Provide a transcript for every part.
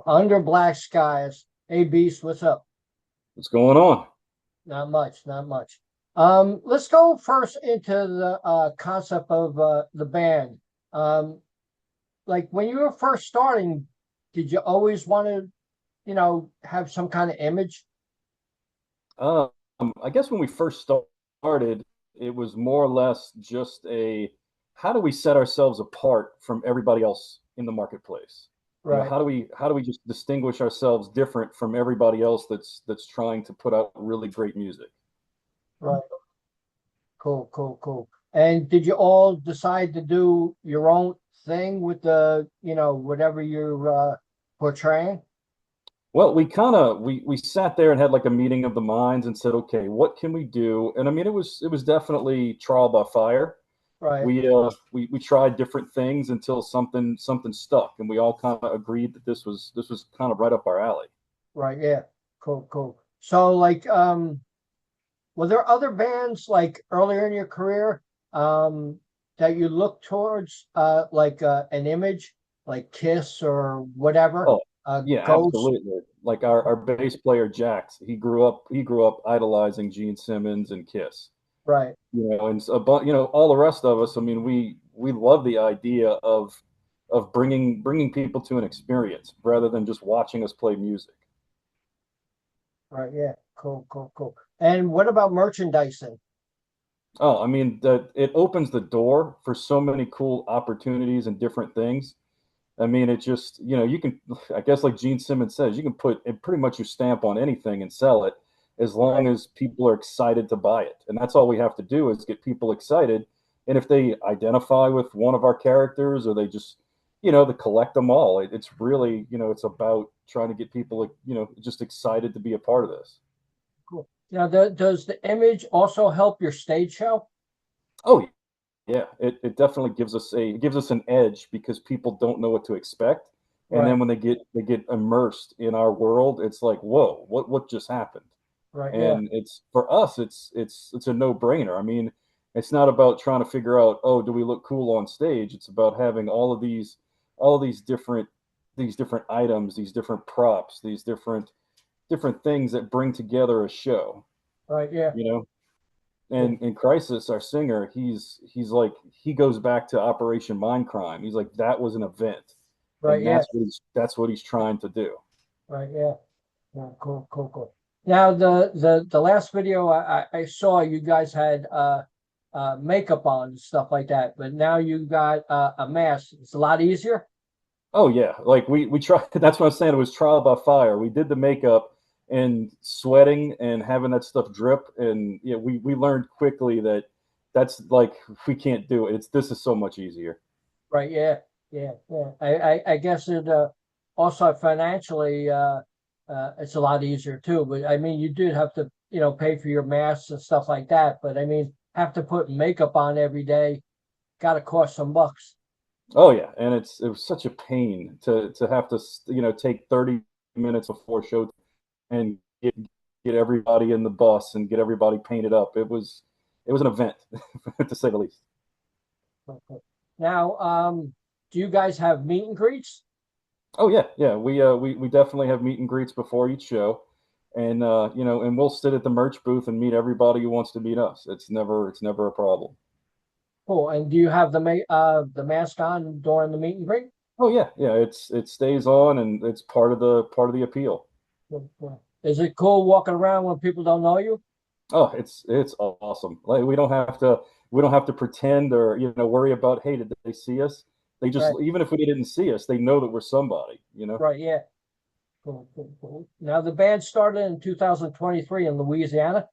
cool. Under Black Skies. Hey, Beast, what's up? What's going on? Not much, not much. Let's go first into the concept of the band. Um, like when you were first starting, did you always want to, have some kind of image? Um, I guess when we first started, it was more or less just a how do we set ourselves apart from everybody else in the marketplace? Right, How do we just distinguish ourselves different from everybody else that's trying to put out really great music? right. Cool, cool, cool. And did you all decide to do your own thing with the, whatever you're portraying? Well, we sat there and had like a meeting of the minds and said, okay, what can we do? And I mean, it was definitely trial by fire. Right, We tried different things until something stuck, and we all kind of agreed that this was kind of right up our alley. right. Yeah. Cool, cool. So like, were there other bands like earlier in your career that you look towards like an image like Kiss or whatever? Oh, yeah, Ghost, absolutely. Like our bass player JAXX, he grew up idolizing Gene Simmons and Kiss. right, And all the rest of us. I mean, we love the idea of bringing people to an experience rather than just watching us play music. right, yeah, cool, cool, cool. And what about merchandising? Oh, I mean, that it opens the door for so many cool opportunities and different things. I mean, it just, you can, I guess, like Gene Simmons says, you can put pretty much your stamp on anything and sell it as Right, long as people are excited to buy it. And that's all we have to do is get people excited. And if they identify with one of our characters or they just, to collect them all, it's really, it's about trying to get people, like, just excited to be a part of this. cool. Now, does the image also help your stage show? Oh, yeah, it definitely gives us an edge because people don't know what to expect. And Right, then when they get immersed in our world, it's like, whoa, what just happened? right, yeah, And it's for us, it's a no-brainer. I mean, it's not about trying to figure out, oh, do we look cool on stage? It's about having all of these different items, these different props, these different things that bring together a show, right, yeah, you know? cool. And KRYSIS, our singer, he's like he goes back to Operation Mindcrime. He's like that was an event, Right, and yeah, that's what he's trying to do. right, yeah. Yeah, cool, cool, cool. Now the last video I saw, you guys had makeup on and stuff like that, but now you got a mask. It's a lot easier. Oh yeah, like we tried. That's what I'm saying. It was trial by fire. We did the makeup and sweating and having that stuff drip, and yeah, we learned quickly that that's like we can't do it. This is so much easier. Right, yeah, yeah, yeah. I guess it also financially it's a lot easier too. But I mean, you did have to, pay for your masks and stuff like that. But I mean, have to put makeup on every day, gotta cost some bucks. Oh yeah, and it was such a pain to have to take 30 minutes before show and get everybody in the bus and get everybody painted up. It was an event to say the least. Okay. Now, do you guys have meet and greets? Oh yeah, yeah. We definitely have meet and greets before each show, and and we'll sit at the merch booth and meet everybody who wants to meet us. It's never a problem. Cool. And do you have the mask on during the meet and greet? Oh yeah, yeah. It stays on and it's part of the appeal. Is it cool walking around when people don't know you? Oh, it's awesome. Like we don't have to pretend or worry about, hey, did they see us? They just, Right, even if we didn't see us, they know that we're somebody. right, yeah. Cool, cool, cool. Now the band started in 2023 in Louisiana.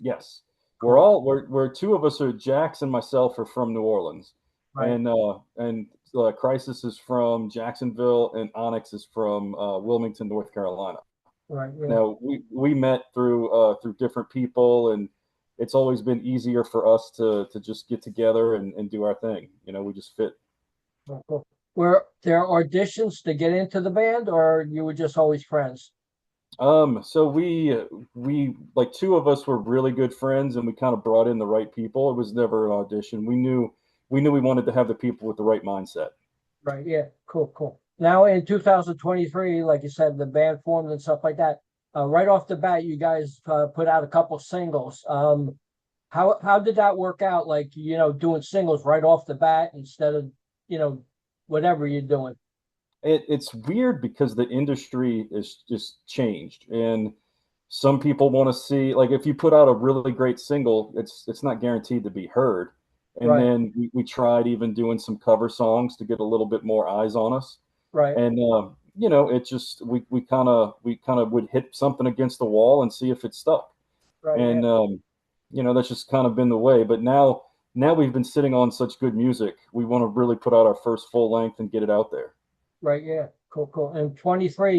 Yes. We're Cool. all we're two of us are JAXX and myself are from New Orleans. Right, And KRYSIS is from Jacksonville and ONYX is from Wilmington, North Carolina. right, yeah. Now we met through different people, and it's always been easier for us to just get together and do our thing. We just fit. Cool, cool. Were there auditions to get into the band, or you were just always friends? So we like two of us were really good friends, and we kind of brought in the right people. It was never an audition. We knew we wanted to have the people with the right mindset. Right, yeah. Cool, cool. Now in 2023, like you said, the band formed and stuff like that. Right off the bat, you guys put out a couple singles. How did that work out? Like, doing singles right off the bat instead of, you know, whatever you're doing. It's weird because the industry is just changed, and some people want to see, like, if you put out a really great single, it's not guaranteed to be heard. And Right, then we tried even doing some cover songs to get a little bit more eyes on us. right, And it just we kind of would hit something against the wall and see if it stuck. right, yeah, And that's just kind of been the way. But now we've been sitting on such good music, we want to really put out our first full length and get it out there. right, yeah. Cool, cool. And 23,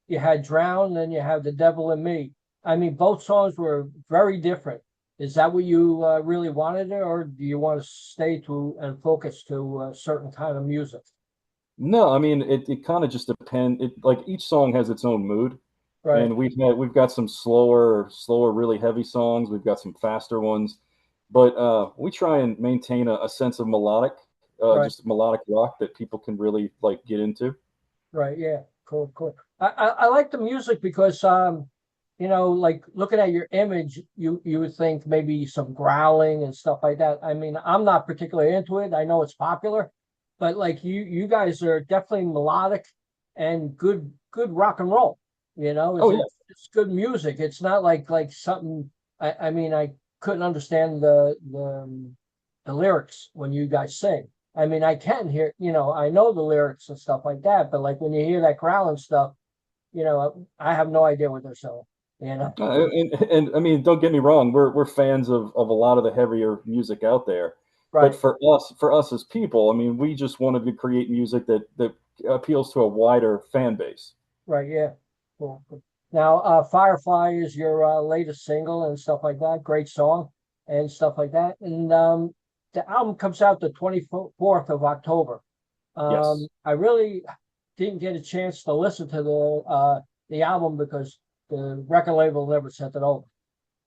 you had Drown, then you have The Devil in Me. I mean, both songs were very different. Is that what you really wanted, or do you want to stay to and focus to a certain kind of music? No, I mean, it kind of just depends. It, like, each song has its own mood, Right, and we've got some slower, really heavy songs. We've got some faster ones, but we try and maintain a sense of melodic, right. just melodic rock that people can really like get into. Right. Yeah. Cool. Cool. I like the music because like looking at your image, you would think maybe some growling and stuff like that. I mean, I'm not particularly into it. I know it's popular, but like you guys are definitely melodic and good rock and roll. Oh yeah. It's good music. It's not like something. I mean, I couldn't understand the lyrics when you guys sing. I mean, I can hear, I know the lyrics and stuff like that, but like when you hear that growling stuff, I have no idea what they're saying, you know? And I mean, don't get me wrong, we're fans of a lot of the heavier music out there, but Right, for us as people, I mean, we just wanted to create music that appeals to a wider fan base. right, yeah. Cool, cool. Now, Firefly is your latest single and stuff like that. Great song and stuff like that. And the album comes out the 24th of October. Yes. I really didn't get a chance to listen to the album because the record label never sent it over.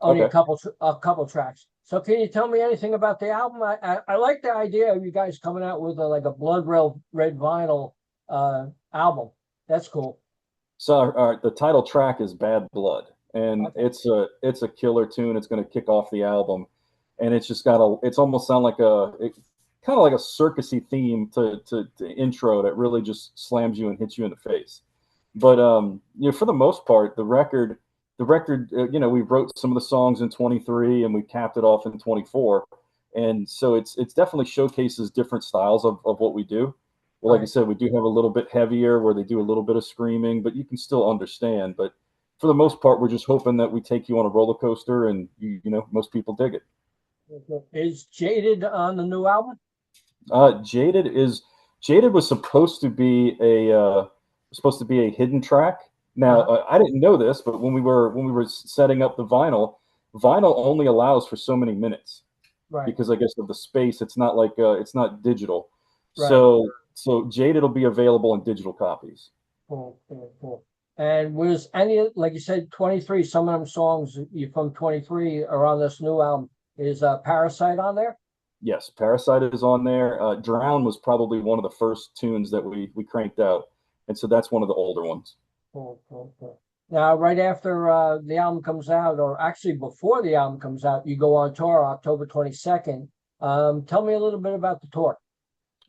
Only Okay. a couple tracks. So can you tell me anything about the album? I like the idea of you guys coming out with like a blood red vinyl album. That's cool. So the title track is "Bad Blood," and Okay. it's a killer tune. It's going to kick off the album, and it's just got it's almost sound like kind of like a circusy theme to intro that really just slams you and hits you in the face. But for the most part, the record, we wrote some of the songs in 23 and we capped it off in 24, and so it's definitely showcases different styles of what we do. Well, like I Right. said, we do have a little bit heavier where they do a little bit of screaming, but you can still understand. But for the most part, we're just hoping that we take you on a roller coaster, and most people dig it. Is Jaded on the new album? Jaded is Jaded was supposed to be a hidden track. Now, Uh-huh. I didn't know this, but when we were setting up the vinyl only allows for so many minutes Right. because I guess of the space. It's not like it's not digital. Right. So Jaded will be available in digital copies. Cool. Cool. Cool. And was any, like you said, 23, some of them songs you from 23 are on this new album. Is Parasite on there? Yes, Parasite is on there. Drown was probably one of the first tunes that we cranked out, and so that's one of the older ones. Cool, cool, cool. Now, right after the album comes out, or actually before the album comes out, you go on tour October 22nd. Tell me a little bit about the tour.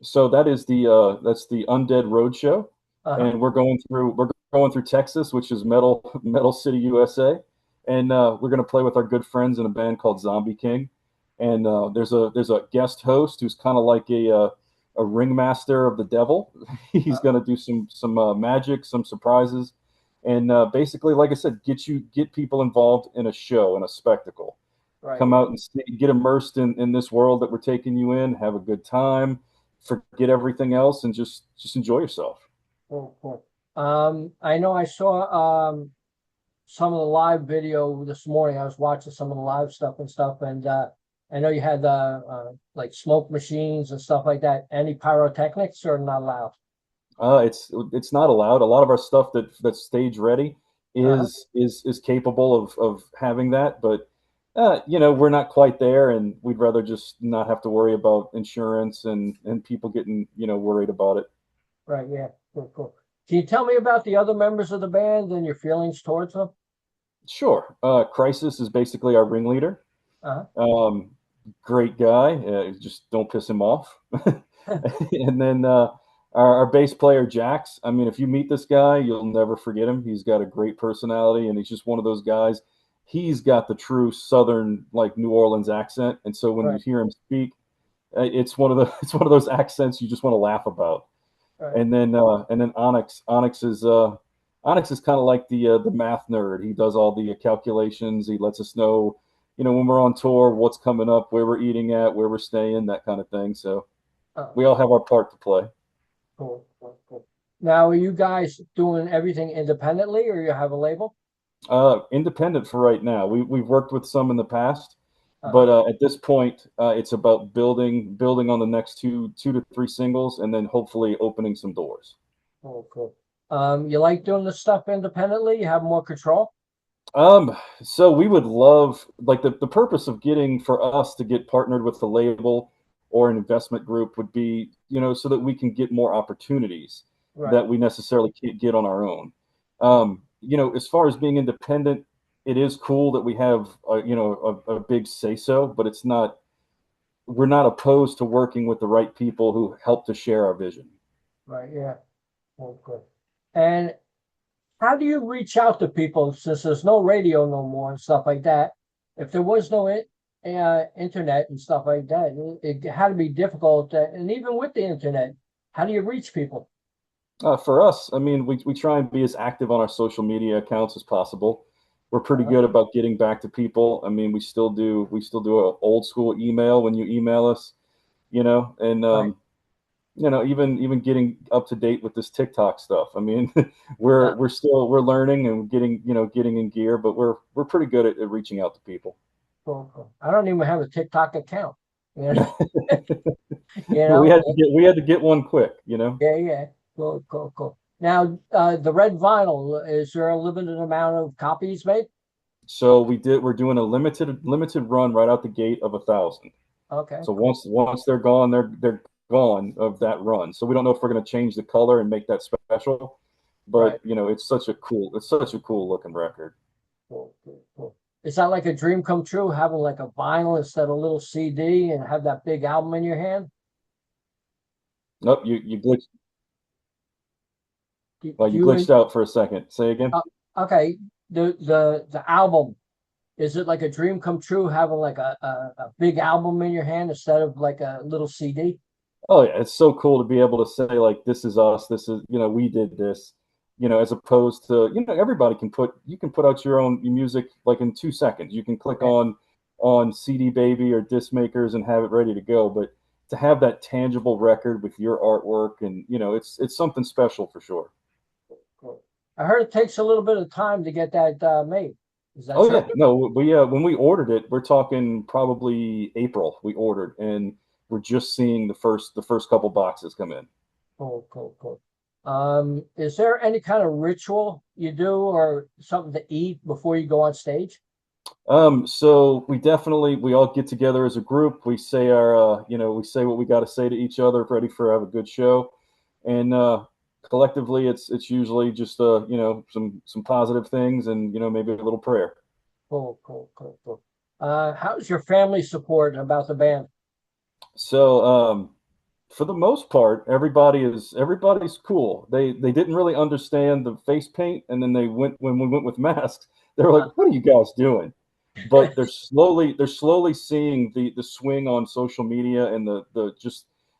So that's the Undead Roadshow, Uh-huh. and we're going through Texas, which is Metal City, USA, and we're going to play with our good friends in a band called Zombie King, and there's a guest host who's kind of like a ringmaster of the devil. He's Uh, going to do some magic, some surprises, and basically, like I said, get people involved in a show and a spectacle. right, Come yeah. out and get immersed in this world that we're taking you in. Have a good time, forget everything else, and just enjoy yourself. Cool, cool. I know I saw some of the live video this morning. I was watching some of the live stuff and stuff, and I know you had like smoke machines and stuff like that. Any pyrotechnics or not allowed? It's not allowed. A lot of our stuff that's stage ready Uh-huh. is capable of having that, but we're not quite there, and we'd rather just not have to worry about insurance and people getting worried about it. Right, yeah. Cool, cool. Can you tell me about the other members of the band and your feelings towards them? Sure. KRYSIS is basically our ringleader. Uh-huh. Um, Great guy. Just don't piss him off. And then our bass player JAXX. I mean, if you meet this guy, you'll never forget him. He's got a great personality, and he's just one of those guys. He's got the true Southern, like New Orleans accent, and so when you Right, hear him speak, it's one of the it's one of those accents you just want to laugh about. right. And then ONYX. ONYX is kind of like the math nerd. He does all the calculations. He lets us know, when we're on tour, what's coming up, where we're eating at, where we're staying, that kind of thing. So we all have our part to play. Cool, cool, cool. Now, are you guys doing everything independently, or you have a label? Independent for right now. We've worked with some in the past, Uh-huh. but at this point, it's about building on the next two to three singles, and then hopefully opening some doors. Cool, cool. You like doing the stuff independently? You have more control? So we would love, like, the purpose of getting for us to get partnered with the label or an investment group would be, so that we can get more opportunities Right, that we necessarily can't get on our own. As far as being independent, it is cool that we have, a big say so, but we're not opposed to working with the right people who help to share our vision. right, yeah. Cool, cool. And how do you reach out to people since there's no radio no more and stuff like that? If there was no internet and stuff like that, it had to be difficult. And even with the internet, how do you reach people? For us, I mean, we try and be as active on our social media accounts as possible. We're pretty Uh, good about getting back to people. I mean, we still do an old school email when you email us, and right. even getting up to date with this TikTok stuff. I mean, Uh, we're learning and getting in gear, but we're pretty good at reaching out to people. cool, cool. I don't even have a TikTok account. You know, you Well, we know. had to get one quick. Yeah, yeah. Cool, cool, cool. Now, the red vinyl, is there a limited amount of copies made? So we're doing a limited run right out the gate of 1,000. Okay, So cool. once they're gone, they're gone of that run. So we don't know if we're going to change the color and make that special, Right. but it's such a cool looking record. Cool, cool, cool. Is that like a dream come true, having like a vinyl instead of a little CD and have that big album in your hand? Nope, you glitched. Well, Do you you en- glitched out for a second. Say again. uh, okay, the album, is it like a dream come true having like a big album in your hand instead of like a little CD? Oh yeah, it's so cool to be able to say like this is us. This is we did this. As opposed to everybody you can put out your own music like in 2 seconds. You can click Yeah, on CD Baby or disc makers and have it ready to go. But to have that tangible record with your artwork and it's something special for sure. cool. I heard it takes a little bit of time to get that made. Is that Oh true? yeah, no, when we ordered it, we're talking probably April. We ordered, and we're just seeing the first couple boxes come in. Cool, cool, cool. Is there any kind of ritual you do or something to eat before you go on stage? So we all get together as a group. We say what we got to say to each other, ready for have a good show, and collectively, it's usually just some positive things and maybe a little prayer. Cool, cool, cool, cool. How's your family support about the band? So for the most part, everybody's cool. They didn't really understand the face paint, and then when we went with masks, they were Uh, like, "What are you guys doing?" But they're slowly seeing the swing on social media and the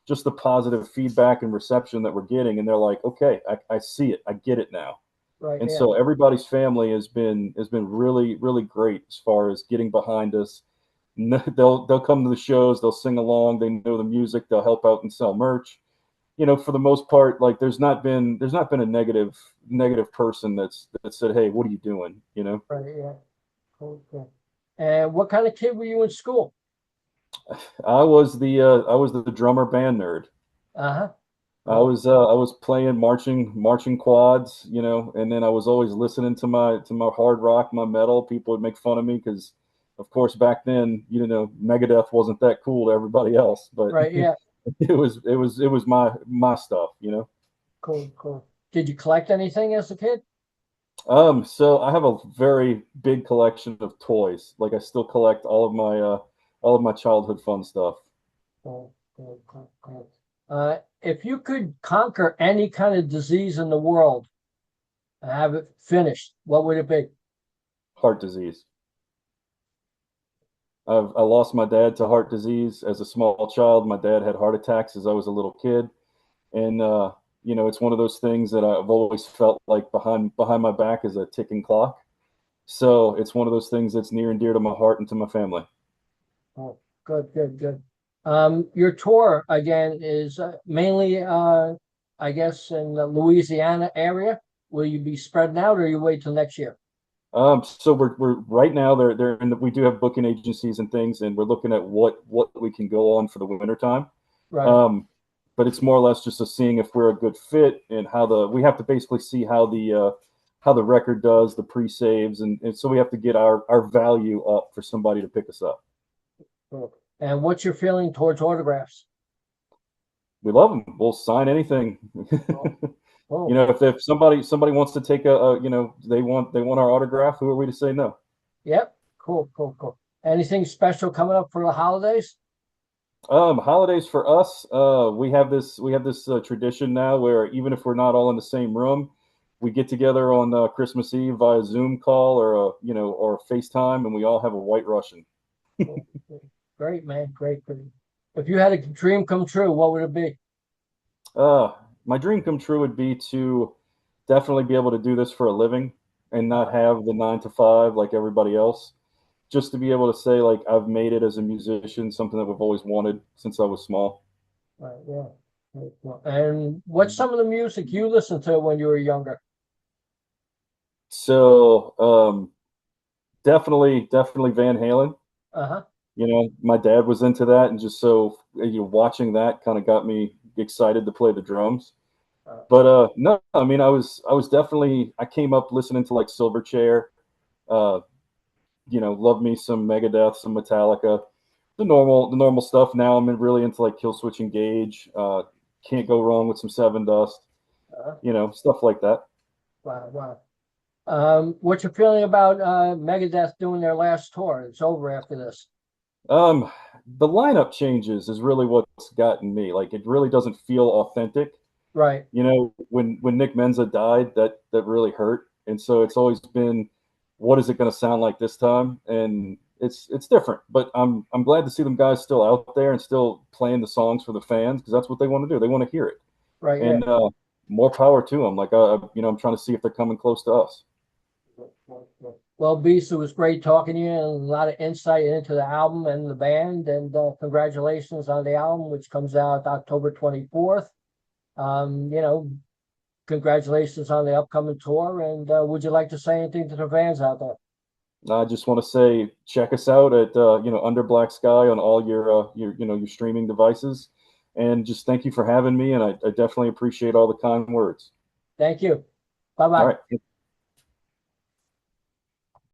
just the positive feedback and reception that we're getting, and they're like, "Okay, I see it, I get it now." right, And yeah, so everybody's family has been really really great as far as getting behind us. They'll come to the shows, they'll sing along, they know the music, they'll help out and sell merch. For the most part, like there's not been a negative person that said, "Hey, what are you doing?" right, yeah, cool, cool. And what kind of kid were you in school? I was the drummer band nerd. Uh-huh. Cool. I was playing marching quads, and then I was always listening to my hard rock, my metal. People would make fun of me because, of course, back then, Megadeth wasn't that cool to everybody else, but Right, yeah, it was my stuff. Cool, cool. Did you collect anything as a kid? So I have a very big collection of toys. Like I still collect all of my childhood fun stuff. Cool, cool, cool, cool. If you could conquer any kind of disease in the world and have it finished, what would it be? Heart disease. I lost my dad to heart disease as a small child. My dad had heart attacks as I was a little kid, and you know, it's one of those things that I've always felt like behind my back is a ticking clock. So it's one of those things that's near and dear to my heart and to my family. Oh, good, good, good. Your tour again is mainly, I guess, in the Louisiana area. Will you be spreading out, or you wait till next year? So we're right now they're in we do have booking agencies and things, and we're looking at what we can go on for the winter time. Right, Um, but it's more or less just a seeing if we're a good fit and how we have to basically see how the record does, the pre-saves, and so we have to get our value up for somebody to pick us up. cool. And what's your feeling towards autographs? We love them. We'll sign anything. Oh, You oh, know, if somebody wants to take you know, they want our autograph, who are we to say no? yep, cool, cool, cool. Anything special coming up for the holidays? Holidays for us, we have this tradition now where even if we're not all in the same room, we get together on Christmas Eve via Zoom call or you know, or FaceTime, and we all have a White Russian. Cool, cool. Great, man, great, great. If you had a dream come true, what would it be? Uh, my dream come true would be to definitely be able to do this for a living and not have the 9 to 5 like everybody else. Just to be able to say like I've made it as a musician, something that we've always wanted since I was small. Right, yeah. Great, well, and what's some of the music you listened to when you were younger? So definitely Van Halen. Uh-huh. You know, my dad was into that, and just so you know, watching that kind of got me excited to play the drums. Uh, But no, I mean, I was definitely I came up listening to like Silverchair, uh, you know, love me some Megadeth, some Metallica, the normal stuff. Now I'm really into like Killswitch Engage. Can't go wrong with some Seven Dust, uh, you know, stuff like that. wow, wow. What's your feeling about Megadeth doing their last tour? It's over after this. Um, the lineup changes is really what's gotten me. Like, it really doesn't feel authentic. Right, You know, when Nick Menza died, that really hurt, and so it's always been, what is it going to sound like this time? And it's different, but I'm glad to see them guys still out there and still playing the songs for the fans because that's what they want to do. They want to hear it, right, yeah. and more power to them. Like, you know, I'm trying to see if they're coming close to us. Well, Beast, it was great talking to you and a lot of insight into the album and the band. And congratulations on the album, which comes out October 24th. You know, congratulations on the upcoming tour. And would you like to say anything to the fans out there? I just want to say, check us out at you know, Under Black Sky on all your you know, your streaming devices, and just thank you for having me. And I definitely appreciate all the kind words. Thank you. Bye All bye. right.